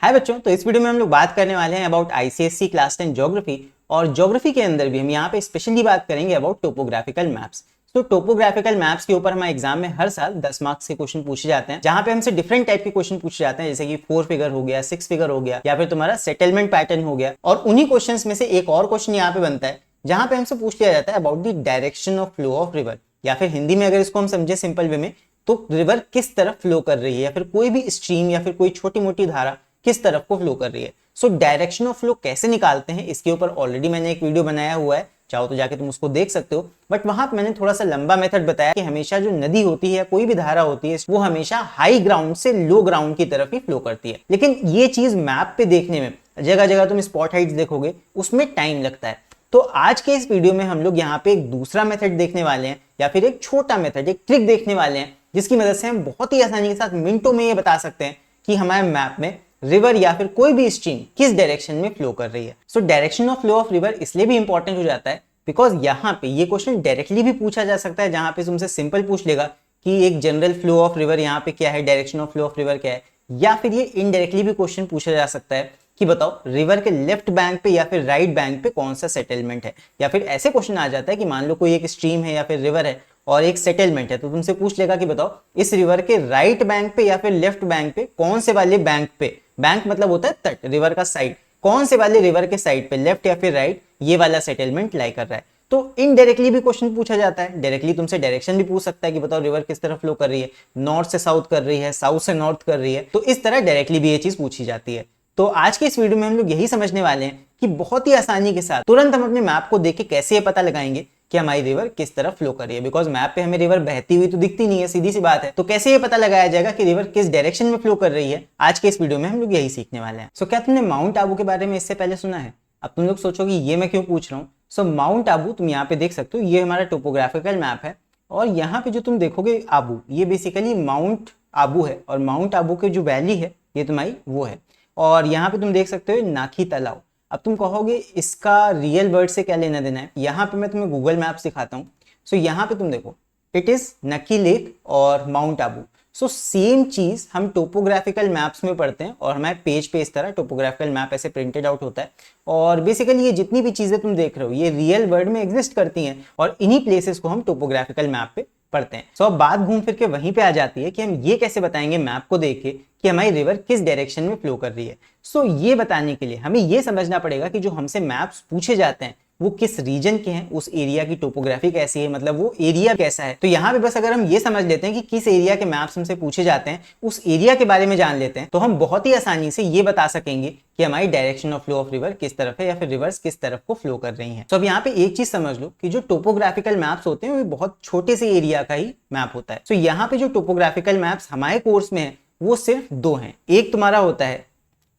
हाय बच्चों, तो इस वीडियो में हम लोग बात करने वाले हैं अबाउट आईसीएसई क्लास 10 ज्योग्राफी। और ज्योग्राफी के अंदर भी हम यहाँ पे स्पेशली बात करेंगे अबाउट टोपोग्राफिकल मैप्स। तो टोपोग्राफिकल मैप्स के ऊपर हमारे एग्जाम में हर साल 10 मार्क्स के क्वेश्चन पूछे जाते हैं, जहाँ पे हमसे डिफरेंट टाइप के क्वेश्चन पूछे जाते हैं, जैसे कि 4 फिगर हो गया, 6 फिगर हो गया, या फिर तुम्हारा सेटलमेंट पैटर्न हो गया। और उन्हीं क्वेश्चन में से एक और क्वेश्चन यहाँ पे बनता है जहाँ पे हमसे पूछ लिया जाता है about the direction of flow of river, या फिर हिंदी में अगर इसको हम समझे सिंपल वे में तो रिवर किस तरफ फ्लो कर रही है, या फिर कोई भी स्ट्रीम या फिर कोई छोटी मोटी धारा किस तरफ को फ्लो कर रही है। सो डायरेक्शन ऑफ फ्लो कैसे निकालते हैं इसके ऊपर ऑलरेडी मैंने एक वीडियो बनाया हुआ है, चाहो तो जाके तुम उसको देख सकते हो। बट वहां मैंने थोड़ा सा लंबा मेथड बताया कि हमेशा जो नदी होती है, कोई भी धारा होती है, वो हमेशा हाई ग्राउंड से लो ग्राउंड की तरफ ही फ्लो करती है। लेकिन ये चीज मैप पे देखने में जगह जगह तुम स्पॉट हाइट्स देखोगे, उसमें टाइम लगता है। तो आज के इस वीडियो में हम लोग यहाँ पे एक दूसरा मेथड देखने वाले हैं, या फिर एक छोटा मेथड, एक ट्रिक देखने वाले हैं, जिसकी मदद से हम बहुत ही आसानी के साथ मिनटों में ये बता सकते हैं कि हमारे मैप में रिवर या फिर कोई भी स्ट्रीम किस डायरेक्शन में फ्लो कर रही है। So direction of flow of river इसलिए भी इंपॉर्टेंट हो जाता है बिकॉज यहाँ पे ये क्वेश्चन डायरेक्टली भी पूछा जा सकता है, जहां पे तुमसे सिंपल पूछ लेगा कि एक जनरल फ्लो ऑफ रिवर यहाँ पे क्या है, direction of flow of river क्या है। या फिर ये इनडायरेक्टली भी क्वेश्चन पूछा जा सकता है कि बताओ रिवर के लेफ्ट बैंक पे या फिर राइट बैंक पे कौन सा सेटलमेंट है। या फिर ऐसे क्वेश्चन आ जाता है कि मान लो कोई एक स्ट्रीम है या फिर रिवर है और एक सेटलमेंट है, तो तुमसे पूछ लेगा कि बताओ इस रिवर के राइट बैंक पे या फिर लेफ्ट बैंक पे कौन से वाले बैंक पे, बैंक मतलब होता है तट, रिवर का साइड, कौन से वाले रिवर के साइड पे, लेफ्ट या फिर राइट, ये वाला सेटलमेंट लाई कर रहा है। तो इनडायरेक्टली भी क्वेश्चन पूछा जाता है, डायरेक्टली तुमसे डायरेक्शन भी पूछ सकता है कि बताओ रिवर किस तरफ फ्लो कर रही है, नॉर्थ से साउथ कर रही है, साउथ से नॉर्थ कर रही है। तो इस तरह डायरेक्टली भी ये चीज पूछी जाती है। तो आज के इस वीडियो में हम लोग यही समझने वाले हैं कि बहुत ही आसानी के साथ तुरंत हम अपने मैप को देख के कैसे ये पता लगाएंगे कि हमारी रिवर किस तरफ फ्लो कर रही है। बिकॉज मैप पे हमें रिवर बहती हुई तो दिखती नहीं है, सीधी सी बात है। तो कैसे ये पता लगाया जाएगा कि रिवर किस डायरेक्शन में फ्लो कर रही है, आज के इस वीडियो में हम लोग यही सीखने वाले हैं। सो क्या तुमने माउंट आबू के बारे में इससे पहले सुना है? अब तुम लोग सोचोगे ये मैं क्यों पूछ रहा हूँ। सो माउंट आबू तुम यहाँ पे देख सकते हो, ये हमारा टोपोग्राफिकल मैप है। और यहाँ पे जो तुम देखोगे आबू, ये बेसिकली माउंट आबू है, और माउंट आबू की जो वैली है ये तुम्हारी वो है। और यहाँ पे तुम देख सकते हो नाखी तालाब। अब तुम कहोगे इसका रियल वर्ड से क्या लेना देना है, यहाँ पे मैं तुम्हें गूगल मैप सिखाता हूँ। सो यहाँ पे तुम देखो, इट इज नकी लेक और माउंट आबू। सो सेम चीज हम टोपोग्राफिकल मैप्स में पढ़ते हैं, और हमारे पेज पे इस तरह टोपोग्राफिकल मैप ऐसे प्रिंटेड आउट होता है। और बेसिकली ये जितनी भी चीजें तुम देख रहे हो ये रियल वर्ल्ड में एग्जिस्ट करती हैं, और इन्हीं प्लेसेस को हम टोपोग्राफिकल मैप पे पढ़ते हैं। सो अब बात घूम फिर के वहीं पे आ जाती है कि हम ये कैसे बताएंगे मैप को देख के कि हमारी रिवर किस डायरेक्शन में फ्लो कर रही है। सो ये बताने के लिए हमें ये समझना पड़ेगा कि जो हमसे मैप्स पूछे जाते हैं वो किस रीजन के हैं, उस एरिया की टोपोग्राफी कैसी है, मतलब वो एरिया कैसा है। तो यहाँ पे बस अगर हम ये समझ लेते हैं कि किस एरिया के मैप्स हमसे पूछे जाते हैं, उस एरिया के बारे में जान लेते हैं, तो हम बहुत ही आसानी से ये बता सकेंगे कि हमारी direction of flow of river किस तरफ है, या फिर रिवर्स किस तरफ को फ्लो कर रही हैं। तो अब यहाँ पे एक चीज समझ लो कि जो टोपोग्राफिकल मैप्स होते हैं वो बहुत छोटे से एरिया का ही मैप होता है। तो यहाँ पे जो टोपोग्राफिकल मैप्स हमारे कोर्स में है वो सिर्फ दो हैं। एक तुम्हारा होता है,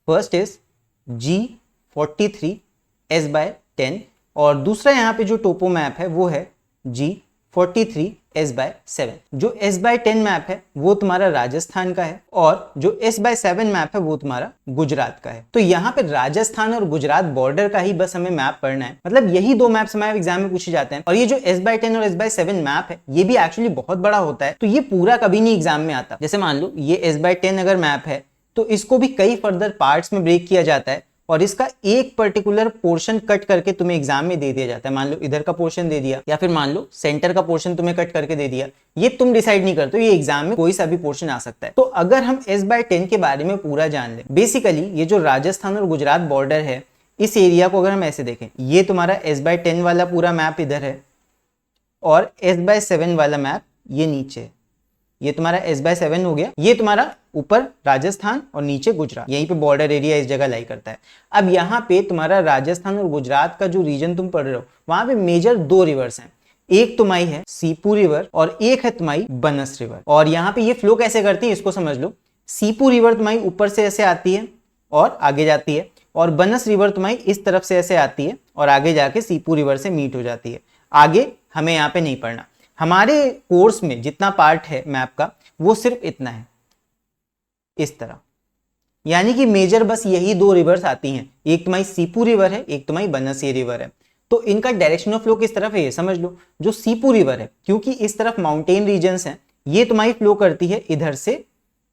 फर्स्ट इज G43S/10, और दूसरा यहाँ पे जो टोपो मैप है वो है G43S/7। जो S/10 मैप है वो तुम्हारा राजस्थान का है, और जो S/7 मैप है वो तुम्हारा गुजरात का है। तो यहाँ पे राजस्थान और गुजरात बॉर्डर का ही बस हमें मैप पढ़ना है, मतलब यही दो मैप्स हमारे एग्जाम में पूछे जाते हैं। और ये जो S/10 और S/7 मैप है ये भी एक्चुअली बहुत बड़ा होता है, तो ये पूरा कभी नहीं एग्जाम में आता। जैसे मान लो ये S/10 अगर मैप है तो इसको भी कई फर्दर पार्ट्स में ब्रेक किया जाता है, और इसका एक पर्टिकुलर पोर्शन कट करके तुम्हें एग्जाम में दे दिया जाता है। मान लो इधर का पोर्शन दे दिया, या फिर मान लो सेंटर का पोर्शन तुम्हें कट करके दे दिया, ये तुम डिसाइड नहीं करते हो, ये एग्जाम में कोई सा भी पोर्शन आ सकता है। तो अगर हम S/10 के बारे में पूरा जान लें, बेसिकली ये जो राजस्थान और गुजरात बॉर्डर है, इस एरिया को अगर हम ऐसे देखें, ये तुम्हारा S/10 वाला पूरा मैप इधर है, और S/7 वाला मैप ये नीचे है। ये तुम्हारा S/7 हो गया, ये तुम्हारा ऊपर राजस्थान और नीचे गुजरात, यहीं पे बॉर्डर एरिया इस जगह लाई करता है। अब यहाँ पे तुम्हारा राजस्थान और गुजरात का जो रीजन तुम पढ़ रहे हो, वहां पे मेजर दो रिवर्स हैं। एक तुम्हारी है सीपू रिवर और एक है तुम्हारी बनस रिवर। और यहाँ पे ये फ्लो कैसे करती है इसको समझ लो। सीपू रिवर तुम्हारी ऊपर से ऐसे आती है और आगे जाती है, और बनस रिवर तुम्हारी इस तरफ से ऐसे आती है और आगे जाके सीपू रिवर से मीट हो जाती है। आगे हमें यहाँ पे नहीं पढ़ना। हमारे कोर्स में जितना पार्ट है मैप का वो सिर्फ इतना है, इस तरह। यानी कि मेजर बस यही दो रिवर्स आती हैं, एक तुम्हारी सीपू रिवर है, एक तुम्हारी बनसी रिवर है। तो इनका डायरेक्शन ऑफ फ्लो किस तरफ है ये समझ लो। जो सीपू रिवर है, क्योंकि इस तरफ माउंटेन रीजन्स हैं, ये तुम्हारी फ्लो करती है इधर से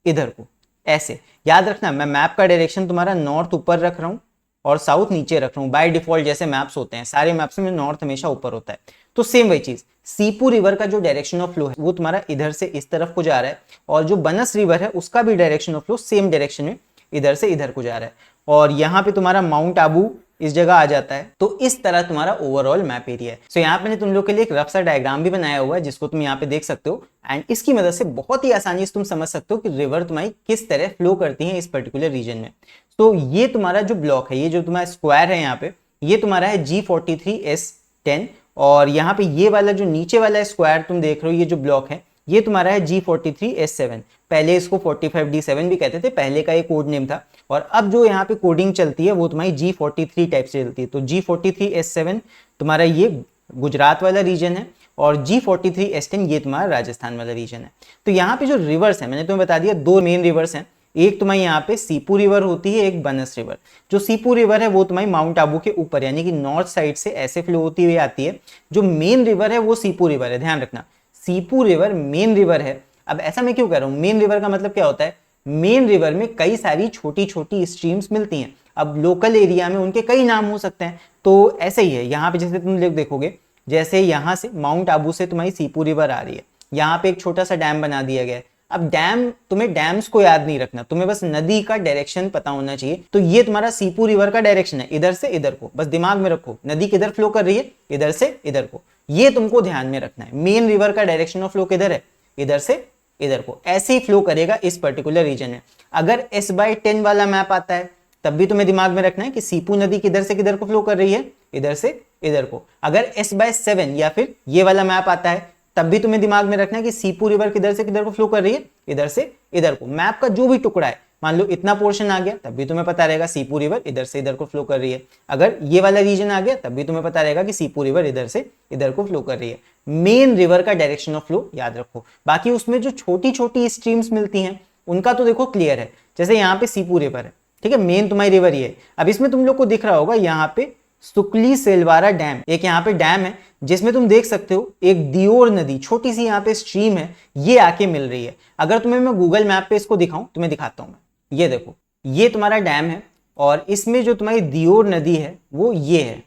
इधर को, ऐसे। याद रखना मैं मैप का डायरेक्शन तुम्हारा नॉर्थ ऊपर रख रहा हूँ और साउथ नीचे रख रहा हूँ। बाय डिफॉल्ट जैसे मैप्स होते हैं सारे मैप्स में नॉर्थ हमेशा ऊपर होता है। तो सेम वही चीज, सीपू रिवर का जो डायरेक्शन ऑफ फ्लो है वो तुम्हारा इधर से इस तरफ को जा रहा है, और जो बनस रिवर है उसका भी direction of flow same direction में इधर से इधर को जा रहा है। और यहाँ पे तुम्हारा माउंट आबू इस जगह आ जाता है। तो इस तरह तुम्हारा ओवरऑल मैप एरिया है। सो यहाँ पे मैंने तुम लोग के लिए एक रफ सा डायग्राम भी बनाया हुआ है जिसको तुम यहाँ पे देख सकते हो, एंड इसकी मदद से बहुत ही आसानी से तुम समझ सकते हो कि रिवर तुम्हारी किस तरह फ्लो करती है इस पर्टिकुलर रीजन में। तो ये तुम्हारा जो ब्लॉक है, ये जो तुम्हारा स्क्वायर है यहाँ पे, ये तुम्हारा है G43S10, और यहाँ पे ये वाला जो नीचे वाला स्क्वायर तुम देख रहे हो, ये जो ब्लॉक है ये तुम्हारा है G43S7। पहले इसको 45D7 भी कहते थे, पहले का एक कोड नेम था, और अब जो यहाँ पे कोडिंग चलती है वो तुम्हारी G43 टाइप से चलती है। तो G43S7 तुम्हारा ये गुजरात वाला रीजन है, और G43S10 ये तुम्हारा राजस्थान वाला रीजन है। तो यहाँ पे जो रिवर्स है मैंने तुम्हें बता दिया, दो मेन रिवर्स हैं। एक तुम्हारी यहाँ पे सीपू रिवर होती है, एक बनस रिवर। जो सीपू रिवर है वो तुम्हारी माउंट आबू के ऊपर यानी कि नॉर्थ साइड से ऐसे फ्लो होती हुई आती है। जो मेन रिवर है वो सीपू रिवर है, ध्यान रखना सीपू रिवर मेन रिवर है। अब ऐसा मैं क्यों कह रहा हूँ, मेन रिवर का मतलब क्या होता है, मेन रिवर में कई सारी छोटी छोटी स्ट्रीम्स मिलती हैं। अब लोकल एरिया में उनके कई नाम हो सकते हैं, तो ऐसे ही है यहाँ पे। जैसे तुम लोग देखोगे, जैसे यहाँ से माउंट आबू से तुम्हारी सीपू रिवर आ रही है, यहाँ पे एक छोटा सा डैम बना दिया गया है। अब डैम, तुम्हें डैम्स को याद नहीं रखना, तुम्हें बस नदी का डायरेक्शन पता होना चाहिए। तो ये तुम्हारा सीपू रिवर का डायरेक्शन है, इधर से इधर को, बस दिमाग में रखो नदी किधर फ्लो कर रही है, इधर से इधर को, ये तुमको ध्यान में रखना है। मेन रिवर का डायरेक्शन ऑफ फ्लो किधर है, इधर से इधर को, ऐसे ही फ्लो करेगा इस पर्टिकुलर रीजन में। अगर S/10 वाला मैप आता है तब भी तुम्हें दिमाग में रखना है कि सीपू नदी किधर से किधर को फ्लो कर रही है, इधर से इधर को। अगर S/7 या फिर ये वाला मैप आता है तब भी तुम्हें दिमाग में रखना है कि सीपू रिवर किधर से किधर को फ्लो कर रही है, इधर से इधर को। मैप का जो भी टुकड़ा है, मान लो इतना पोर्शन आ गया तब भी तुम्हें पता रहेगा सीपू रिवर इधर से इधर को फ्लो कर रही है। अगर ये वाला रीजन आ गया तब भी तुम्हें पता रहेगा कि सीपू रिवर इधर से इधर को फ्लो कर रही है। मेन रिवर का डायरेक्शन ऑफ फ्लो याद रखो। बाकी उसमें जो छोटी छोटी स्ट्रीम्स मिलती हैं उनका तो देखो क्लियर है। जैसे यहाँ पे सीपू रिवर है, ठीक है, मेन तुम्हारी रिवर ये है। अब इसमें तुम लोग को दिख रहा होगा यहाँ पे सुकली सेलवारा डैम, एक यहाँ पे डैम है जिसमें तुम देख सकते हो एक दियोर नदी छोटी सी यहाँ पे स्ट्रीम है, ये आके मिल रही है। अगर तुम्हें मैं गूगल मैप पे इसको दिखाऊं, तुम्हें दिखाता हूं मैं, ये देखो ये तुम्हारा डैम है, और इसमें जो तुम्हारी दियोर नदी है वो ये है।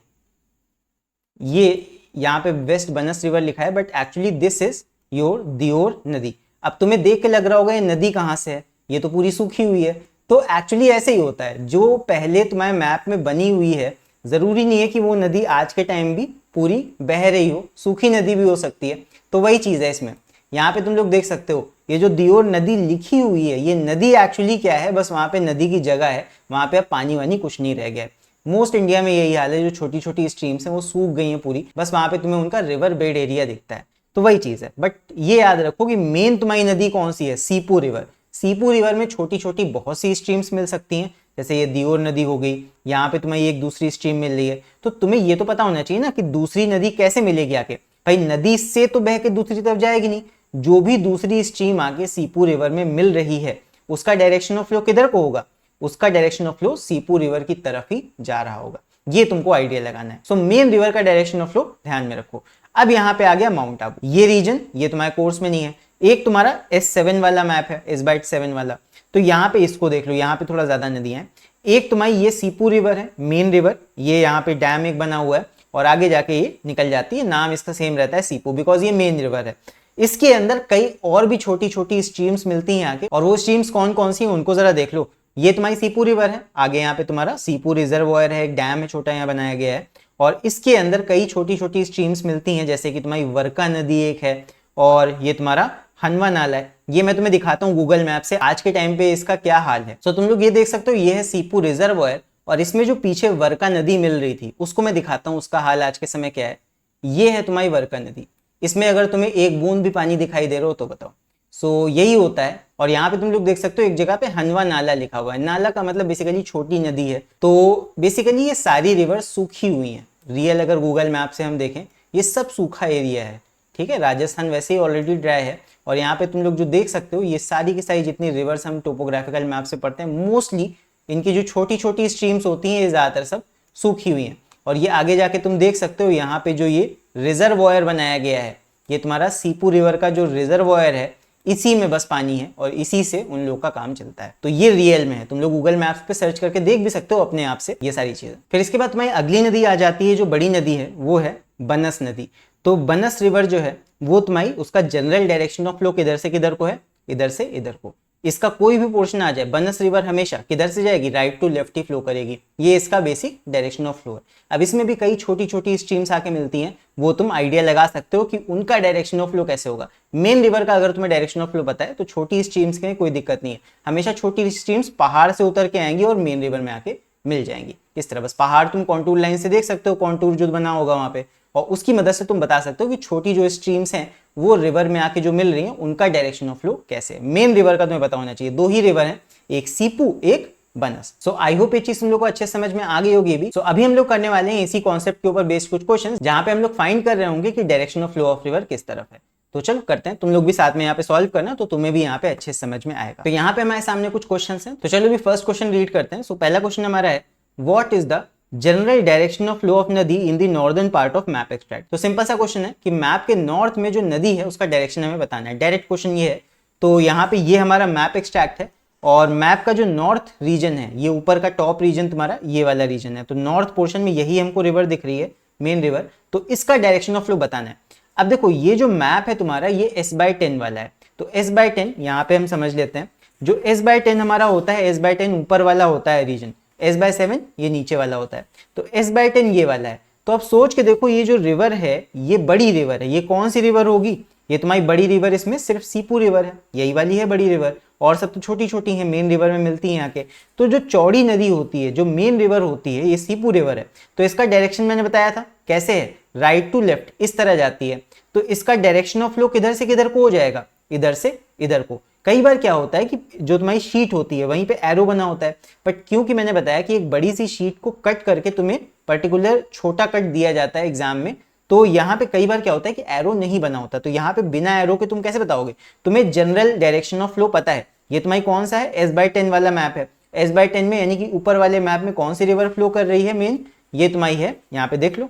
ये यहाँ पे वेस्ट बनस रिवर लिखा है, but actually this is your दियोर नदी। अब तुम्हें देख के लग रहा होगा ये नदी कहाँ से है, ये तो पूरी सूखी हुई है। तो एक्चुअली ऐसे ही होता है, जो पहले तुम्हारे मैप में बनी हुई है जरूरी नहीं है कि वो नदी आज के टाइम भी पूरी बह रही हो, सूखी नदी भी हो सकती है। तो वही चीज है इसमें। यहाँ पे तुम लोग देख सकते हो ये जो दियोर नदी लिखी हुई है, ये नदी एक्चुअली क्या है, बस वहां पे नदी की जगह है, वहां पे अब पानी वानी कुछ नहीं रह गया है। मोस्ट इंडिया में यही हाल है, जो छोटी छोटी स्ट्रीम्स हैं वो सूख गई हैं पूरी, बस वहां पे तुम्हें उनका रिवर बेड एरिया दिखता है। तो वही चीज है, बट ये याद रखो कि मेन तुम्हारी नदी कौन सी है, सीपू रिवर। सीपू रिवर में छोटी छोटी बहुत सी स्ट्रीम्स मिल सकती हैं, जैसे ये दियोर नदी हो गई, यहाँ पे तुम्हें एक दूसरी स्ट्रीम मिल रही है। तो तुम्हें ये तो पता होना चाहिए ना कि दूसरी नदी कैसे मिलेगी आके। भाई नदी से तो बह के दूसरी तरफ जाएगी नहीं, जो भी दूसरी स्ट्रीम आके सीपू रिवर में मिल रही है उसका डायरेक्शन ऑफ फ्लो किधर को होगा, उसका direction of flow Sipu river की तरफ ही जा रहा होगा। ये तुमको आइडिया लगाना है। सो मेन रिवर का डायरेक्शन ऑफ फ्लो ध्यान में रखो। अब यहाँ पे आ गया माउंट आबू, ये रीजन ये तुम्हारे कोर्स में नहीं है। एक तुम्हारा S7 वाला मैप है, S/7 वाला, तो यहाँ पे इसको देख लो, यहाँ पे थोड़ा ज्यादा नदियां हैं। एक तुम्हारी ये सीपू रिवर है, मेन रिवर, ये यहाँ पे डैम एक बना हुआ है और आगे जाके ये निकल जाती है, नाम इसका सेम रहता है सीपू, बिकॉज ये मेन रिवर है। इसके अंदर कई और भी छोटी छोटी स्ट्रीम्स मिलती हैं आके, और वो स्ट्रीम्स कौन कौन सी हैं उनको जरा देख लो। ये तुम्हारी सीपू रिवर है, आगे यहाँ पे तुम्हारा सीपू रिजर्वॉयर है, एक डैम है छोटा यहाँ बनाया गया है, और इसके अंदर कई छोटी छोटी स्ट्रीम्स मिलती हैं, जैसे कि तुम्हारी वर्का नदी एक है, और ये तुम्हारा हनवा नाला है। ये मैं तुम्हें दिखाता हूँ गूगल मैप से आज के टाइम पे इसका क्या हाल है। तो तुम लोग ये देख सकते हो, ये है सीपू रिजर्वॉयर, और इसमें जो पीछे वर्का नदी मिल रही थी उसको मैं दिखाता हूँ उसका हाल आज के समय क्या है। ये है तुम्हारी वर्का नदी, इसमें अगर तुम्हें एक बूंद भी पानी दिखाई दे रहा हो तो बताओ। सो यही होता है। और यहाँ पे तुम लोग देख सकते हो एक जगह पे हनवा नाला लिखा हुआ है, नाला का मतलब बेसिकली छोटी नदी है। तो बेसिकली ये सारी रिवर सूखी हुई हैं, रियल अगर गूगल मैप से हम देखें ये सब सूखा एरिया है, ठीक है। राजस्थान वैसे ही ऑलरेडी ड्राई है, और यहाँ पे तुम लोग जो देख सकते हो ये सारी की सारी जितनी रिवर्स हम टोपोग्राफिकल मैप से पढ़ते हैं, मोस्टली इनकी जो छोटी छोटी स्ट्रीम्स होती हैं ये ज्यादातर सब सूखी हुई हैं। और ये आगे जाके तुम देख सकते हो यहाँ पे जो ये रिजर्वॉयर बनाया गया है, ये तुम्हारा सीपू रिवर का जो रिजर्वॉयर है, इसी में बस पानी है और इसी से उन लोग का काम चलता है। तो ये रियल में है, तुम लोग गूगल मैप्स पे सर्च करके देख भी सकते हो अपने आप से ये सारी चीजें। फिर इसके बाद तुम्हारी अगली नदी आ जाती है, जो बड़ी नदी है वो है बनस नदी। तो बनस रिवर जो है वो तुम्हारी उसका जनरल डायरेक्शन ऑफ फ्लो किधर से किधर को है, इधर से इधर को। इसका कोई भी पोर्शन आ जाए, बनस रिवर हमेशा किधर से जाएगी, राइट टू लेफ्ट ही फ्लो करेगी। ये इसका बेसिक डायरेक्शन ऑफ फ्लो है। अब इसमें भी कई छोटी छोटी स्ट्रीम्स आके मिलती हैं, वो तुम आइडिया लगा सकते हो कि उनका डायरेक्शन ऑफ फ्लो कैसे होगा। मेन रिवर का अगर तुम्हें डायरेक्शन ऑफ फ्लो पता है तो छोटी स्ट्रीम्स के कोई दिक्कत नहीं है, हमेशा छोटी स्ट्रीम्स पहाड़ से उतर के आएंगी और मेन रिवर में आके मिल जाएंगी। इस तरह बस पहाड़ तुम कॉन्टूर लाइन से देख सकते हो, कॉन्टूर जो बना होगा वहां पे, और उसकी मदद से तुम बता सकते हो कि छोटी जो स्ट्रीम्स हैं वो रिवर में आके जो मिल रही हैं उनका डायरेक्शन ऑफ फ्लो कैसे है। मेन रिवर का तुम्हें पता होना चाहिए, दो ही रिवर हैं, एक सीपू एक बनस। सो आई होप ये चीज तुम लोग को अच्छे समझ में आ गई होगी भी। सो अभी हम लोग करने वाले हैं इसी कॉन्सेप्ट के ऊपर बेस्ड कुछ क्वेश्चन, जहां पे हम लोग फाइंड कर रहे होंगे कि direction of flow of river किस तरफ है। तो चलो करते हैं, तुम लोग भी साथ में यहाँ पे सॉल्व करना, तो तुम्हें भी यहाँ पे अच्छे समझ में आएगा। तो यहाँ पे हमारे सामने कुछ क्वेश्चन हैं, तो चलो भी फर्स्ट क्वेश्चन रीड करते हैं। सो पहला क्वेश्चन हमारा है, what is the general direction of flow of नदी in the northern part of map extract. तो सिंपल सा क्वेश्चन है कि मैप के नॉर्थ में जो नदी है उसका डायरेक्शन हमें बताना है। डायरेक्ट क्वेश्चन ये है। तो यहाँ पे ये हमारा मैप एक्सट्रैक्ट है और मैप का जो नॉर्थ रीजन है, ये ऊपर का टॉप रीजन तुम्हारा ये वाला रीजन है। तो नॉर्थ पोर्शन में यही हमको रिवर दिख रही है, मेन रिवर। तो इसका डायरेक्शन ऑफ फ्लो बताना है। अब देखो ये जो मैप है तुम्हारा ये S/10 वाला है। तो S/10 यहाँ पे हम समझ लेते हैं, जो S/10 हमारा होता है, S/10 ऊपर वाला होता है रीजन, S/7 ये नीचे वाला होता है। तो S/10 ये वाला है। तो अब सोच के देखो ये जो रिवर है ये बड़ी रिवर है, ये कौन सी रिवर होगी, ये तुम्हारी बड़ी रिवर, इसमें सिर्फ सीपू रिवर है, यही वाली है बड़ी रिवर, और सब तो छोटी छोटी हैं, मेन रिवर में मिलती हैं यहाँ के। तो जो चौड़ी नदी होती है, जो मेन रिवर होती है, ये सीपू रिवर है। तो इसका डायरेक्शन मैंने बताया था कैसे है, राइट टू लेफ्ट इस तरह जाती है। तो इसका डायरेक्शन ऑफ फ्लो किधर से किधर को हो जाएगा, इधर से इधर को। कई बार क्या होता है कि जो तुम्हारी शीट होती है वहीं पे एरो बना होता है, बट क्योंकि मैंने बताया कि एक बड़ी सी शीट को कट करके तुम्हें पर्टिकुलर छोटा कट दिया जाता है एग्जाम में, तो यहाँ पे कई बार क्या होता है कि एरो नहीं बना होता। तो यहाँ पे बिना एरो के तुम कैसे बताओगे, तुम्हें जनरल डायरेक्शन ऑफ फ्लो पता है। ये तुम्हारी कौन सा है, S/10 वाला मैप है। S/10 में यानी कि ऊपर वाले मैप में कौन सी रिवर फ्लो कर रही है, मेन ये तुम्हारी है, यहाँ पे देख लो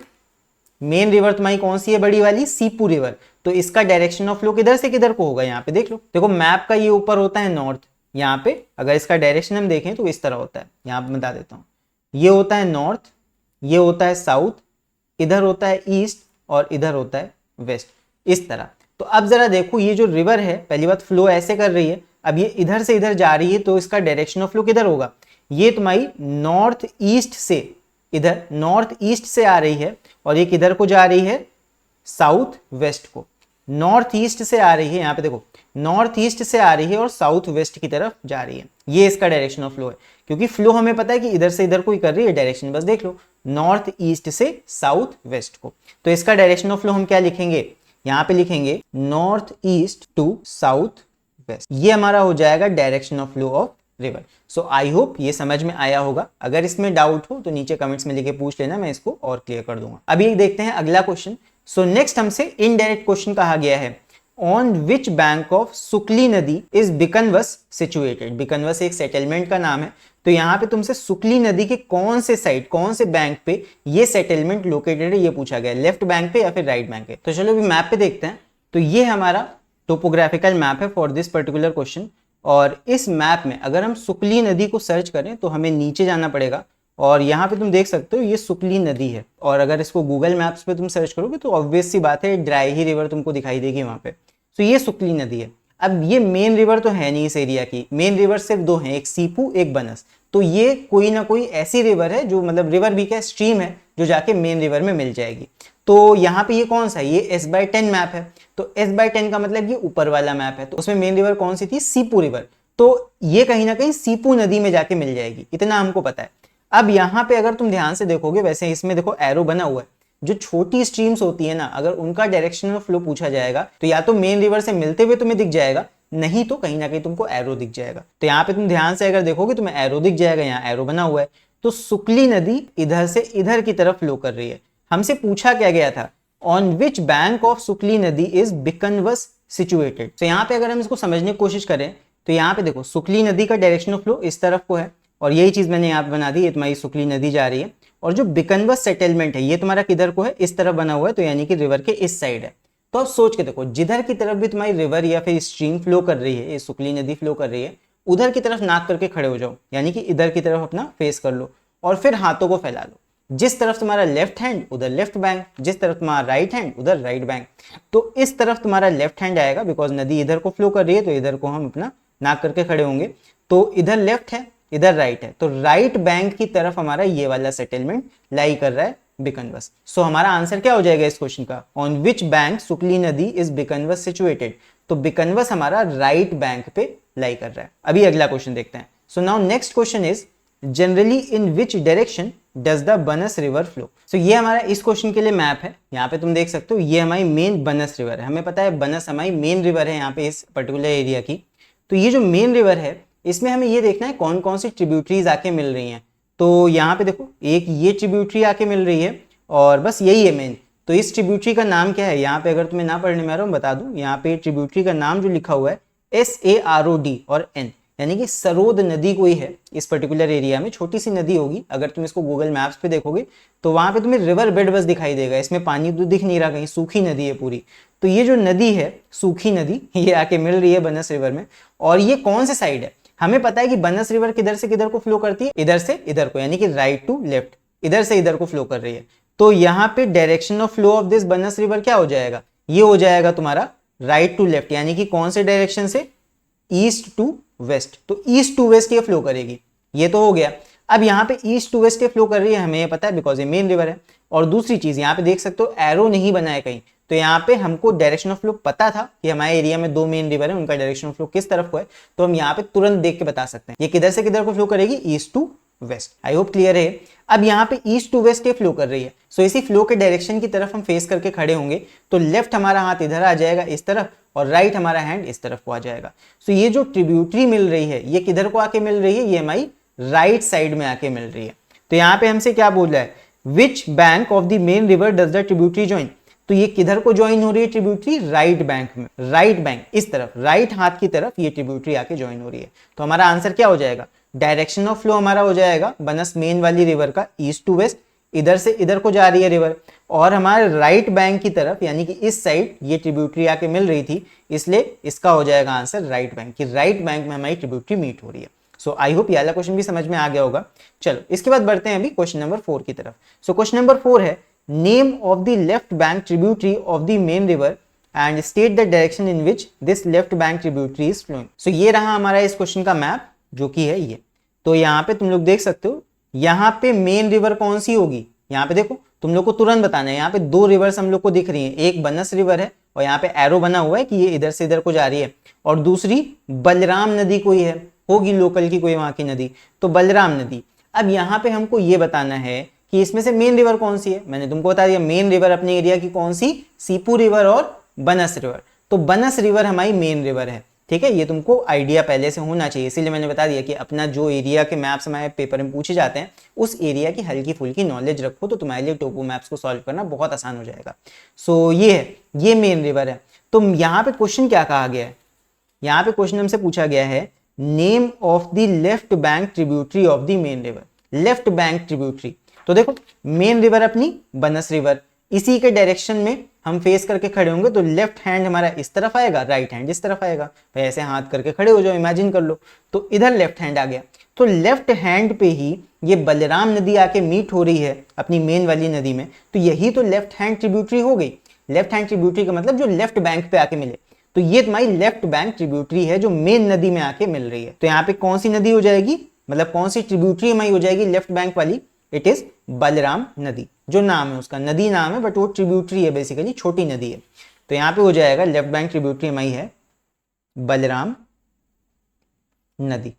मेन रिवर तुम्हारी कौन सी है, बड़ी वाली सीपू रिवर। तो इसका डायरेक्शन ऑफ फ्लो किधर से किधर को होगा, यहाँ पे देख लो। देखो मैप का ये ऊपर होता है नॉर्थ, यहाँ पे अगर इसका डायरेक्शन हम देखें तो इस तरह होता है, यहाँ पे बता देता हूँ। ये होता है नॉर्थ, ये होता है साउथ, इधर होता है ईस्ट और इधर होता है वेस्ट, इस तरह। तो अब जरा देखो ये जो रिवर है, पहली बात फ्लो ऐसे कर रही है, अब ये इधर से इधर जा रही है, तो इसका डायरेक्शन ऑफ फ्लो किधर होगा, ये तुम्हारी नॉर्थ ईस्ट से, इधर नॉर्थ ईस्ट से आ रही है, और ये किधर को जा रही है, साउथ वेस्ट को। नॉर्थ ईस्ट से आ रही है, यहाँ पे देखो नॉर्थ ईस्ट से आ रही है और साउथ वेस्ट की तरफ जा रही है। ये इसका डायरेक्शन ऑफ फ्लो है, क्योंकि फ्लो हमें पता है कि इधर से इधर को ही कर रही है डायरेक्शन, बस देख लो नॉर्थ ईस्ट से साउथ वेस्ट को। तो इसका डायरेक्शन ऑफ फ्लो हम क्या लिखेंगे, यहाँ पे लिखेंगे north east to south west. ये हमारा हो जाएगा direction of flow of river. So I hope ये समझ में आया होगा। अगर इसमें डाउट हो तो नीचे कमेंट्स में लिखे पूछ लेना, मैं इसको और क्लियर कर दूंगा। अभी देखते हैं अगला क्वेश्चन। सो नेक्स्ट हमसे इनडायरेक्ट क्वेश्चन कहा गया है, ऑन विच बैंक ऑफ सुकली नदी इज बिकनवस सिचुएटेड। बिकनवस एक सेटलमेंट का नाम है। तो यहाँ पे तुमसे सुकली नदी के कौन से साइड, कौन से बैंक पे ये सेटलमेंट लोकेटेड है, ये पूछा गया, लेफ्ट बैंक पे या फिर राइट बैंक पे। तो चलो अभी मैप पे देखते हैं। तो ये हमारा टोपोग्राफिकल मैप है फॉर दिस पर्टिकुलर क्वेश्चन, और इस मैप में अगर हम सुकली नदी को सर्च करें तो हमें नीचे जाना पड़ेगा, और यहाँ पे तुम देख सकते हो ये सुकली नदी है। और अगर इसको गूगल मैप्स पे तुम सर्च करोगे तो ऑब्वियस सी बात है ड्राई ही रिवर तुमको दिखाई देगी वहाँ पे। तो ये सुकली नदी है। अब ये मेन रिवर तो है नहीं इस एरिया की, मेन रिवर सिर्फ दो हैं, एक सीपू एक बनस। तो ये कोई ना कोई ऐसी रिवर है जो मतलब रिवर भी क्या स्ट्रीम है जो जाके मेन रिवर में मिल जाएगी। तो यहाँ पे ये कौन सा है, ये S/10 मैप है। तो S/10 का मतलब ये ऊपर वाला मैप है, तो उसमें मेन रिवर कौन सी थी, सीपू रिवर। तो ये कहीं ना कहीं सीपू नदी में जाके मिल जाएगी, इतना हमको पता है। अब यहाँ पे अगर तुम ध्यान से देखोगे, वैसे इसमें देखो एरो बना हुआ है, जो छोटी स्ट्रीम्स होती है ना, अगर उनका डायरेक्शन ऑफ फ्लो पूछा जाएगा तो या तो मेन रिवर से मिलते हुए तुम्हें दिख जाएगा, नहीं तो कहीं ना कहीं तुमको एरो दिख जाएगा। तो यहाँ पे तुम ध्यान से अगर देखोगे तुम्हें एरो दिख जाएगा, यहाँ एरो बना हुआ है। तो सुकली नदी इधर से इधर की तरफ फ्लो कर रही है। हमसे पूछा क्या गया था, ऑन विच बैंक ऑफ सुकली नदी इज बिकनवस सिचुएटेड। तो यहाँ पे अगर हम इसको समझने की कोशिश करें तो यहाँ पे देखो सुकली नदी का डायरेक्शन ऑफ फ्लो इस तरफ को है, और यही चीज मैंने यहाँ पे बना दी, ये तुम्हारी सुकली नदी जा रही है। और जो बिकनवस सेटलमेंट है ये तुम्हारा किधर को है, इस तरफ बना हुआ है, तो यानी कि रिवर के इस साइड है। तो अब सोच के देखो, जिधर की तरफ भी तुम्हारी रिवर या फिर स्ट्रीम फ्लो कर रही है, ये सुकली नदी फ्लो कर रही है, उधर की तरफ नाक करके खड़े हो जाओ, यानी कि इधर की तरफ अपना फेस कर लो और फिर हाथों को फैला लो। जिस तरफ तुम्हारा लेफ्ट हैंड उधर लेफ्ट बैंक, जिस तरफ तुम्हारा राइट हैंड उधर राइट बैंक। तो इस तरफ तुम्हारा लेफ्ट हैंड आएगा, बिकॉज नदी इधर को फ्लो कर रही है, तो इधर को हम अपना नाक करके खड़े होंगे। तो इधर लेफ्ट है, इधर राइट है, तो राइट बैंक की तरफ हमारा ये वाला सेटलमेंट लाई कर रहा है बिकनवस। सो हमारा आंसर क्या हो जाएगा इस क्वेश्चन का, ऑन विच बैंक सुकली नदी इज बिकनवस सिचुएटेड। तो बिकनवस हमारा राइट बैंक पे लाई कर रहा है। अभी अगला क्वेश्चन देखते हैं। So now next question is generally in which direction does the बनस रिवर फ्लो। सो ये हमारा इस क्वेश्चन के लिए मैप है। यहाँ पे तुम देख सकते हो, ये हमारी मेन बनस रिवर है। हमें पता है बनस हमारी मेन रिवर है यहाँ पे इस पर्टिकुलर एरिया की। तो ये जो मेन रिवर है, इसमें हमें ये देखना है कौन कौन सी ट्रिब्यूटरीज आके मिल रही हैं। तो यहाँ पे देखो, एक ये ट्रिब्यूटरी आके मिल रही है और बस यही है मेन। तो इस ट्रिब्यूटरी का नाम क्या है, यहाँ पे अगर तुम्हें ना पढ़ने में आ रहा हूँ बता दूं, यहाँ पे ट्रिब्यूटरी का नाम जो लिखा हुआ है SAROD और N, यानी कि सरोद नदी कोई है इस पर्टिकुलर एरिया में। छोटी सी नदी होगी, अगर तुम इसको गूगल मैप्स पे देखोगे तो वहां पे तुम्हें रिवर बेड बस दिखाई देगा, इसमें पानी तो दिख नहीं रहा कहीं, सूखी नदी है पूरी। तो ये जो नदी है सूखी नदी, ये आके मिल रही है बनस रिवर में। और ये कौन से साइड है, हमें पता है कि बनस रिवर किधर से किधर को फ्लो करती है, इधर से इधर को, यानी कि राइट टू लेफ्ट, इधर से इधर को फ्लो कर रही है। तो यहाँ पे direction of flow of this बनस रिवर क्या हो जाएगा, ये हो जाएगा तुम्हारा राइट टू लेफ्ट, यानी कि कौन से डायरेक्शन से, ईस्ट टू वेस्ट। तो ईस्ट टू वेस्ट ये फ्लो करेगी, ये तो हो गया। अब यहाँ पे ईस्ट टू वेस्ट ये फ्लो कर रही है, हमें ये पता है बिकॉज ये मेन रिवर है। और दूसरी चीज यहाँ पे देख सकते हो एरो नहीं बना है कहीं, तो यहाँ पे हमको डायरेक्शन ऑफ फ्लो पता था कि हमारे एरिया में दो मेन रिवर है, उनका डायरेक्शन ऑफ फ्लो किस तरफ को है। तो हम यहाँ पे तुरंत देख के बता सकते हैं ये किधर से किधर को फ्लो करेगी, east to west. I hope clear है। अब यहाँ पे ईस्ट टू वेस्ट ये फ्लो कर रही है, सो इसी फ्लो के डायरेक्शन की तरफ हम फेस करके खड़े होंगे। तो लेफ्ट हमारा हाथ इधर आ जाएगा इस तरफ, और राइट हमारा हैंड इस तरफ को आ जाएगा। सो ये जो ट्रिब्यूटरी मिल रही है, ये किधर को आके मिल रही है, ये हमारी राइट साइड में आके मिल रही है। तो यहाँ पे हमसे क्या बोल रहा है, विच bank of the main river does the tributary join. तो ये किधर को ज्वाइन हो रही है ट्रिब्यूटरी, राइट बैंक में, राइट बैंक इस तरफ, राइट हाथ की तरफ ये ट्रिब्यूटरी आके ज्वाइन हो रही है। तो हमारा आंसर क्या हो जाएगा, डायरेक्शन ऑफ फ्लो हमारा हो जाएगा बनस मेन वाली रिवर का ईस्ट टू वेस्ट, इधर से इधर को जा रही है रिवर, और हमारे राइट बैंक की तरफ यानी कि इस साइड ये ट्रिब्यूटरी आके मिल रही थी, इसलिए इसका हो जाएगा आंसर राइट बैंक, कि राइट बैंक में हमारी ट्रिब्यूटरी मीट हो रही है। सो आई होप ये वाला क्वेश्चन भी समझ में आ गया होगा। चलो इसके बाद बढ़ते हैं अभी क्वेश्चन नंबर 4 की तरफ। सो क्वेश्चन नंबर 4 है, name of the left bank tributary of the main river and state the direction in which this left bank tributary is flowing. So ये रहा हमारा इस क्वेश्चन का मैप, जो कि है ये। तो यहाँ पे तुम लोग देख सकते हो, यहाँ पे मेन रिवर कौन सी होगी, यहाँ पे देखो तुम लोग को तुरंत बताना है। यहाँ पे दो रिवर्स हम लोग को दिख रही हैं, एक बनस रिवर है और यहाँ पे एरो बना हुआ है कि ये इधर से इधर को जा रही है, और दूसरी बलराम नदी कोई है, होगी लोकल की कोई वहां की नदी, तो बलराम नदी। अब यहाँ पे हमको ये बताना है कि इसमें से मेन रिवर कौन सी है। मैंने तुमको बता दिया मेन रिवर अपने एरिया की कौन सी, सीपू रिवर और बनस रिवर। तो बनस रिवर हमारी मेन रिवर है, ठीक है, ये तुमको आइडिया पहले से होना चाहिए, इसीलिए मैंने बता दिया कि अपना जो एरिया के मैप्स हमारे पेपर में पूछे जाते हैं उस एरिया की हल्की फुल्की नॉलेज रखो, तो तुम्हारे लिए टोपो मैप्स को सॉल्व करना बहुत आसान हो जाएगा। सो ये है, ये मेन रिवर है। तो यहाँ पे क्वेश्चन क्या कहा गया है, यहाँ पे क्वेश्चन हमसे पूछा गया है name of the left bank tributary of the main river, left bank tributary. तो देखो मेन रिवर अपनी बनस रिवर, इसी के डायरेक्शन में हम फेस करके खड़े होंगे, तो लेफ्ट हैंड हमारा इस तरफ आएगा, राइट हैंड इस तरफ आएगा। भाई ऐसे हाथ करके खड़े हो जाओ, इमेजिन कर लो, तो इधर लेफ्ट हैंड आ गया। तो लेफ्ट हैंड पे ही ये बलराम नदी आके मीट हो रही है अपनी मेन वाली नदी में, तो यही तो लेफ्ट हैंड ट्रिब्यूटरी हो गई। लेफ्ट हैंड ट्रिब्यूटरी का मतलब जो लेफ्ट बैंक पे आके मिले, तो ये तुम्हारी लेफ्ट बैंक ट्रिब्यूटरी है जो मेन नदी में आके मिल रही है। तो यहाँ पे कौन सी नदी हो जाएगी, मतलब कौन सी ट्रिब्यूटरी हमारी हो जाएगी लेफ्ट बैंक वाली, इट इज बलराम नदी। जो नाम है उसका, नदी नाम है बट वो ट्रिब्यूटरी है, बेसिकली छोटी नदी है। तो यहाँ पे हो जाएगा लेफ्ट बैंक ट्रिब्यूटरी हमारी है बलराम नदी,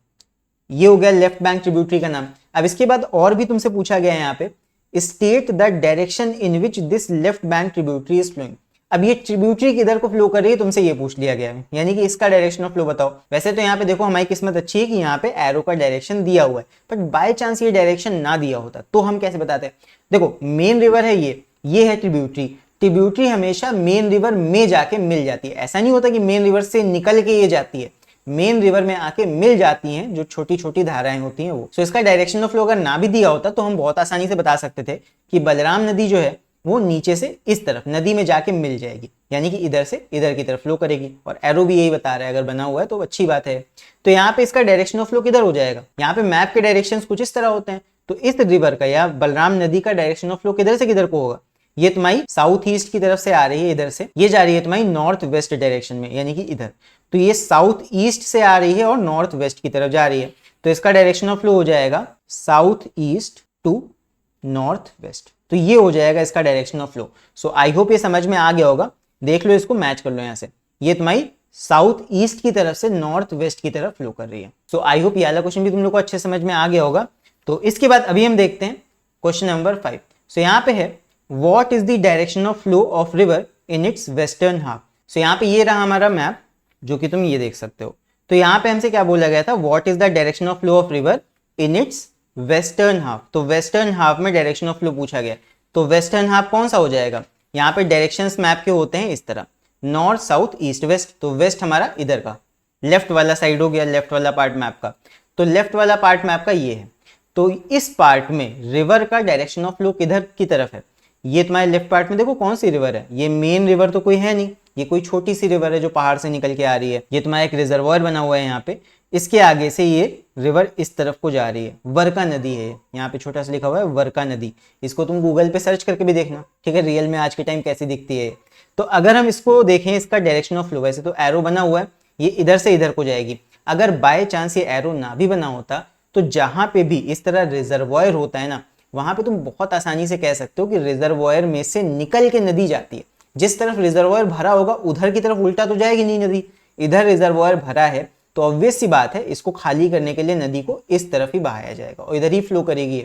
ये हो गया लेफ्ट बैंक ट्रिब्यूटरी का नाम। अब इसके बाद और भी तुमसे पूछा गया है यहाँ पे, state the direction in which this left bank tributary is flowing. अब ये ट्रिब्यूटरी किधर को फ्लो कर रही है तुमसे ये पूछ लिया गया है, यानी कि इसका डायरेक्शन ऑफ फ्लो बताओ। वैसे तो यहाँ पे देखो हमारी किस्मत अच्छी है कि यहाँ पे एरो का डायरेक्शन दिया हुआ है, बट बाय चांस ये डायरेक्शन ना दिया होता तो हम कैसे बताते हैं। देखो मेन रिवर है ये है ट्रिब्यूटरी। ट्रिब्यूटरी हमेशा मेन रिवर में जाके मिल जाती है, ऐसा नहीं होता कि मेन रिवर से निकल के ये जाती है, मेन रिवर में आके मिल जाती हैं जो छोटी छोटी धाराएं होती हैं वो। सो इसका डायरेक्शन ऑफ फ्लो अगर ना भी दिया होता तो हम बहुत आसानी से बता सकते थे कि बलराम नदी जो है वो नीचे से इस तरफ नदी में जाके मिल जाएगी, यानी कि इधर से इधर की तरफ फ्लो करेगी। और एरो भी यही बता रहा है, अगर बना हुआ है तो अच्छी बात है। तो यहाँ पे इसका डायरेक्शन ऑफ फ्लो किधर हो जाएगा, यहाँ पे मैप के डायरेक्शंस कुछ इस तरह होते हैं। तो इस रिवर का या बलराम नदी का डायरेक्शन ऑफ फ्लो किधर से किधर को होगा, ये तुम्हारी साउथ ईस्ट की तरफ से आ रही है, इधर से ये जा रही है तुम्हारी नॉर्थ वेस्ट डायरेक्शन में, यानी कि इधर। तो ये साउथ ईस्ट से आ रही है और नॉर्थ वेस्ट की तरफ जा रही है, तो इसका डायरेक्शन ऑफ फ्लो हो जाएगा south east to north west. तो ये हो जाएगा इसका direction of flow. So I hope ये समझ में आ गया होगा। देख लो, इसको मैच कर लो यहाँ से, ये तुम्हारी साउथ ईस्ट की तरफ से नॉर्थ वेस्ट की तरफ फ्लो कर रही है। सो आई होप ये वाला क्वेश्चन भी तुम लोग को अच्छे समझ में आ गया होगा। तो इसके बाद अभी हम देखते हैं क्वेश्चन नंबर 5। सो यहाँ पे है what is the direction of flow of river in its western half. So यहाँ पे ये रहा हमारा मैप, जो कि तुम ये देख सकते हो। तो यहाँ पे हमसे क्या बोला गया था, what is the direction of flow of river in its western half. तो वेस्टर्न हाफ में डायरेक्शन ऑफ फ्लो पूछा गया। तो वेस्टर्न हाफ कौन सा हो जाएगा, यहाँ पे डायरेक्शंस मैप के होते हैं इस तरह, नॉर्थ साउथ ईस्ट वेस्ट। तो वेस्ट हमारा इधर का लेफ्ट वाला साइड हो गया, लेफ्ट वाला पार्ट मैप का। तो लेफ्ट वाला पार्ट मैप का ये है। तो इस पार्ट में रिवर का डायरेक्शन ऑफ फ्लो किधर की तरफ है, ये तुम्हारे लेफ्ट पार्ट में देखो कौन सी रिवर है, ये मेन रिवर तो कोई है नहीं, ये कोई छोटी सी रिवर है जो पहाड़ से निकल के आ रही है। ये तुम्हारा एक रिजर्वॉयर बना हुआ है यहाँ पे, इसके आगे से ये रिवर इस तरफ को जा रही है, वर्का नदी है। यहाँ पे छोटा सा लिखा हुआ है वर्का नदी, इसको तुम गूगल पे सर्च करके भी देखना, ठीक है, रियल में आज के टाइम कैसी दिखती है। तो अगर हम इसको देखें, इसका डायरेक्शन ऑफ फ्लो, वैसे तो एरो बना हुआ है, ये इधर से इधर को जाएगी। अगर बाय चांस ये एरो ना भी बना होता, तो जहां पे भी इस तरह रिजर्वॉयर होता है ना, वहां पे तुम बहुत आसानी से कह सकते हो कि रिजर्वॉयर में से निकल के नदी जाती है। जिस तरफ रिजर्वॉयर भरा होगा उधर की तरफ उल्टा तो जाएगी नहीं नदी, इधर रिजर्वॉयर भरा है तो ऑब्वियस सी बात है इसको खाली करने के लिए नदी को इस तरफ ही बहाया जाएगा और इधर ही फ्लो करेगी।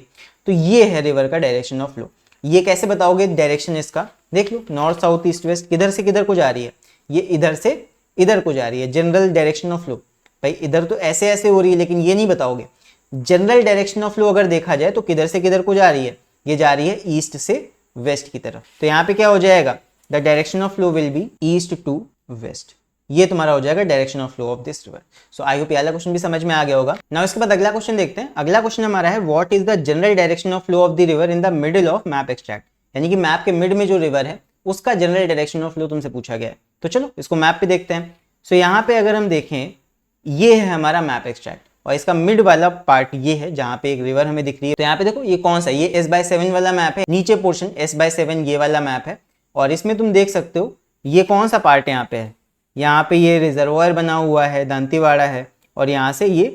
तो ये है रिवर का डायरेक्शन ऑफ फ्लो। ये कैसे बताओगे डायरेक्शन इसका, देख लो, नॉर्थ साउथ ईस्ट वेस्ट, किधर से किधर को जा रही है, ये इधर से इधर को जा रही है। जनरल डायरेक्शन ऑफ फ्लो, भाई इधर तो ऐसे ऐसे हो रही है, लेकिन ये नहीं बताओगे। जनरल डायरेक्शन ऑफ फ्लो अगर देखा जाए तो किधर से किधर को जा रही है, ये जा रही है ईस्ट से वेस्ट की तरफ। तो यहाँ पे क्या हो जाएगा, the direction of flow will be east to west. ये तुम्हारा हो जाएगा direction of flow of this river. So I hope पहला क्वेश्चन भी समझ में आ गया होगा। नाउ इसके बाद अगला क्वेश्चन देखते हैं। अगला क्वेश्चन हमारा है what is the general direction of flow of the river in the middle of map extract. यानी कि मैप के मिड में जो रिवर है उसका जनरल डायरेक्शन ऑफ फ्लो तुमसे पूछा गया है। तो चलो इसको मैप पे देखते हैं। सो यहाँ पे अगर हम देखें, ये है हमारा मैप एक्सट्रैक्ट और इसका मिड वाला पार्ट ये है जहाँ पे एक रिवर हमें दिख रही है। तो यहाँ पे देखो ये कौन सा, ये S/7 वाला मैप है, नीचे पोर्शन S/7 ये वाला मैप है। और इसमें तुम देख सकते हो ये कौन सा पार्ट यहाँ पे है, यहाँ पे ये रिजर्वॉयर बना हुआ है, दांतीवाड़ा है, और यहाँ से ये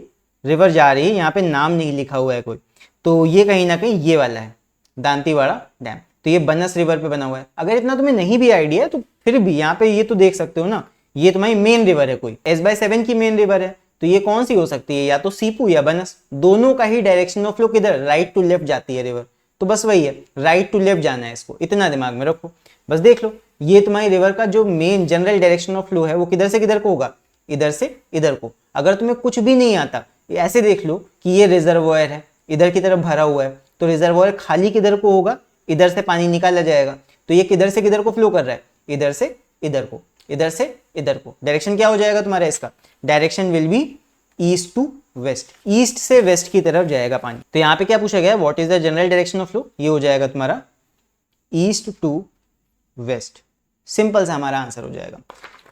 रिवर जा रही है। यहाँ पे नाम नहीं लिखा हुआ है कोई, तो ये कहीं ना कहीं ये वाला है दांतीवाड़ा डैम। तो ये बनस रिवर पे बना हुआ है। अगर इतना तुम्हें नहीं भी आइडिया है तो फिर भी यहाँ पे ये तो देख सकते हो ना, ये तुम्हारी मेन रिवर है, कोई S/7 की मेन रिवर है। तो ये कौन सी हो सकती है, या तो सीपू या बनस। दोनों का ही डायरेक्शन ऑफ फ्लो किधर, राइट टू लेफ्ट जाती है रिवर। तो बस वही है, राइट टू लेफ्ट जाना है, इसको इतना दिमाग में रखो। बस देख लो, ये तुम्हारी रिवर का जो main general direction of flow है वो किधर से किधर को होगा, इधर से इधर को। अगर तुम्हें कुछ भी नहीं आता, ऐसे देख लो कि ये रिजर्वॉयर है, इधर की तरफ भरा हुआ है, तो रिजर्वॉयर खाली किधर को होगा, इधर से पानी निकाला जाएगा। तो ये किधर से किधर को फ्लो कर रहा है, इधर से इधर को, इधर से इधर को। डायरेक्शन क्या हो जाएगा तुम्हारा इसका, direction will be east to west, east से वेस्ट की तरफ जाएगा पानी। तो यहाँ पे क्या पूछा गया है, what is the general direction of flow, ये हो जाएगा तुम्हारा ईस्ट टू वेस्ट। सिंपल सा हमारा आंसर हो जाएगा।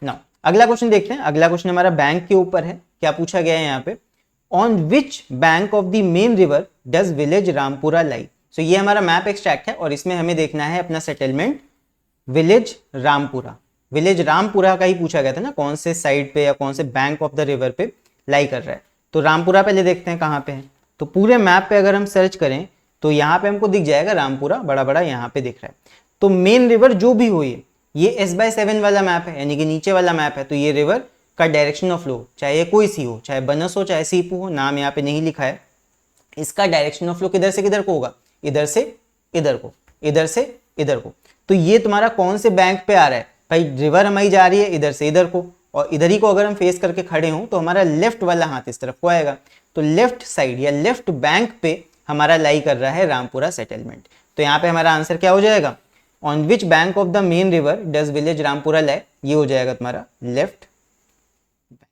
नाउ अगला क्वेश्चन देखते हैं। अगला क्वेश्चन हमारा बैंक के ऊपर है। क्या पूछा गया है यहाँ पे, on which bank of the main river does village Rampura lie. So ये हमारा मैप एक्सट्रैक्ट है और इसमें हमें देखना है अपना settlement village Rampura. Village Rampura का ही पूछा गया था ना, कौन से साइड पे या कौन से बैंक ऑफ द रिवर पे लाई कर रहा है। तो रामपुरा पहले देखते हैं कहाँ पे है। तो पूरे मैप पे अगर हम सर्च करें तो यहाँ पे हमको दिख जाएगा रामपुरा, बड़ा बड़ा यहाँ पे दिख रहा है। तो मेन रिवर जो भी हो, ये S/7 वाला मैप है, यानी कि नीचे वाला मैप है। तो ये रिवर का डायरेक्शन ऑफ फ्लो, चाहे ये कोई सी हो, चाहे बनस हो, चाहे सीपू हो, नाम यहाँ पे नहीं लिखा है, इसका डायरेक्शन ऑफ फ्लो किधर से किधर को होगा, इधर से इधर को, इधर से इधर को। तो ये तुम्हारा कौन से बैंक पे आ रहा है भाई, रिवर हमारी जा रही है इधर से इधर को, और इधर ही को अगर हम फेस करके खड़े हों तो हमारा लेफ्ट वाला हाथ इस तरफ को आएगा। तो लेफ्ट साइड या लेफ्ट बैंक पे हमारा लाई कर रहा है रामपुरा सेटलमेंट। तो यहाँ पे हमारा आंसर क्या हो जाएगा, on which bank of the main river does village Rampura lie, ये हो जाएगा तुम्हारा left bank.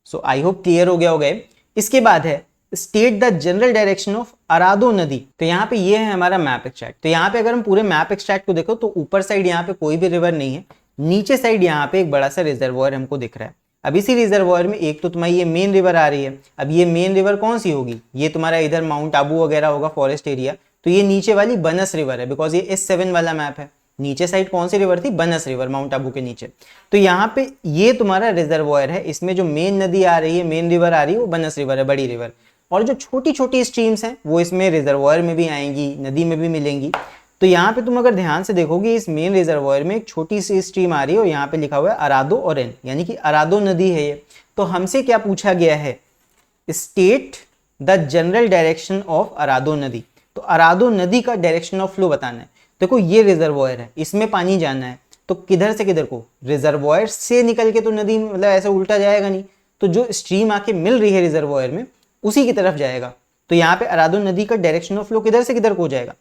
So I hope clear हो गया होगा। इसके बाद है state the general direction of Arado नदी। तो यहाँ पे ये है हमारा मैप एक्सट्रैक्ट। तो यहाँ पे अगर हम पूरे मैप एक्सट्रैक्ट को देखो तो ऊपर साइड यहाँ पे कोई भी रिवर नहीं है, नीचे साइड यहाँ पे एक बड़ा सा रिजर्वॉयर हमको दिख रहा है। अब इसी रिजर्वॉयर में एक तो तुम्हारी ये मेन रिवर आ रही है। अब ये मेन रिवर कौन सी होगी, ये तुम्हारा इधर माउंट आबू वगैरह होगा, फॉरेस्ट एरिया। तो ये नीचे वाली बनस रिवर है, बिकॉज ये S7 वाला मैप है। नीचे साइड कौन सी रिवर थी, बनस रिवर, माउंट आबू के नीचे। तो यहाँ पे ये तुम्हारा रिजर्वॉयर है, इसमें जो मेन नदी आ रही है, मेन रिवर आ रही है, वो बनस रिवर है, बड़ी रिवर। और जो छोटी छोटी स्ट्रीम्स हैं वो इसमें रिजर्वॉयर में भी आएंगी, नदी में भी मिलेंगी। तो यहाँ पे तुम अगर ध्यान से देखोगे इस मेन रिजर्वॉयर में एक छोटी सी स्ट्रीम आ रही है और यहाँ पे लिखा हुआ है अरादो और एन, यानी कि अरादो नदी है ये। तो हमसे क्या पूछा गया है, state the general direction of Arado नदी। तो अरादो नदी का डायरेक्शन ऑफ फ्लो बताना है। देखो ये रिजर्वॉयर है, इसमें पानी जाना है, तो किधर से किधर को, रिजर्वॉयर से निकल के तो नदी मतलब ऐसे उल्टा जाएगा नहीं, तो जो स्ट्रीम आके मिल रही है रिजर्वॉयर में उसी की तरफ जाएगा। तो यहाँ पे अरादो नदी का डायरेक्शन ऑफ फ्लो किधर से किधर को हो जाएगा,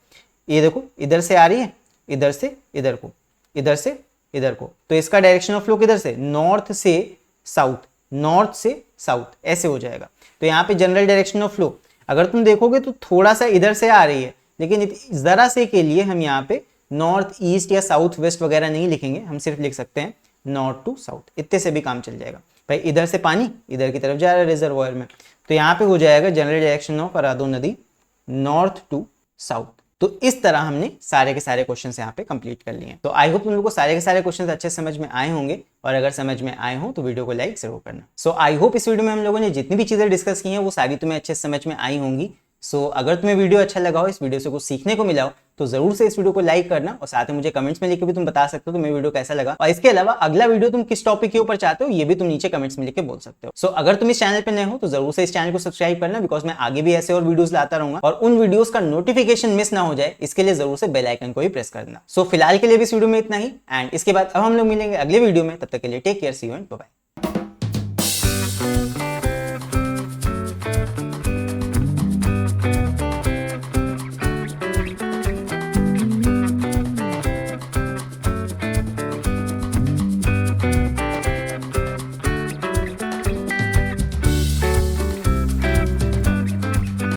ये देखो इधर से आ रही है, इधर से इधर को, इधर से इधर को। तो इसका डायरेक्शन ऑफ फ्लो किधर से, नॉर्थ से साउथ, नॉर्थ से साउथ, ऐसे हो जाएगा। तो यहाँ पे जनरल डायरेक्शन ऑफ फ्लो अगर तुम देखोगे तो थोड़ा सा इधर से आ रही है, लेकिन जरा से के लिए हम यहाँ पे नॉर्थ ईस्ट या साउथ वेस्ट वगैरह नहीं लिखेंगे, हम सिर्फ लिख सकते हैं नॉर्थ टू साउथ, इतने से भी काम चल जाएगा। भाई इधर से पानी इधर की तरफ जा रहा है रिजर्वॉयर में, तो यहाँ पे हो जाएगा जनरल डायरेक्शन ऑफ अरादो नदी नॉर्थ टू साउथ। तो इस तरह हमने सारे के सारे क्वेश्चंस यहाँ पे कंप्लीट कर लिए हैं। तो आई होप तुम लोग को सारे के सारे क्वेश्चंस अच्छे समझ में आए होंगे, और अगर समझ में आए हो तो वीडियो को लाइक जरूर करना। सो आई होप इस वीडियो में हम लोगों ने जितनी भी चीजें डिस्कस की हैं वो सारी तुम्हें अच्छे समझ में आई होंगी। सो अगर तुम्हें वीडियो अच्छा लगा हो, इस वीडियो से कुछ सीखने को मिला हो, तो जरूर से इस वीडियो को लाइक करना, और साथ में मुझे कमेंट्स में लिखकर भी तुम बता सकते हो तुम्हें वीडियो कैसा लगा। और इसके अलावा अगला वीडियो तुम किस टॉपिक के ऊपर चाहते हो ये भी तुम नीचे कमेंट्स में लिख के बोल सकते हो। सो अगर तुम इस चैनल पर नए हो तो जरूर से इस चैनल को सब्सक्राइब करना, बिकॉज मैं आगे भी ऐसे और वीडियोस लाता रहूंगा, और उन वीडियोस का नोटिफिकेशन मिस ना हो जाए इसके लिए जरूर से बेल आइकन को ही प्रेस कर देना। सो फिलहाल के लिए भी इस वीडियो में इतना ही, एंड इसके बाद अब हम लोग मिलेंगे अगले वीडियो में। तब तक के लिए take care, see you and bye bye.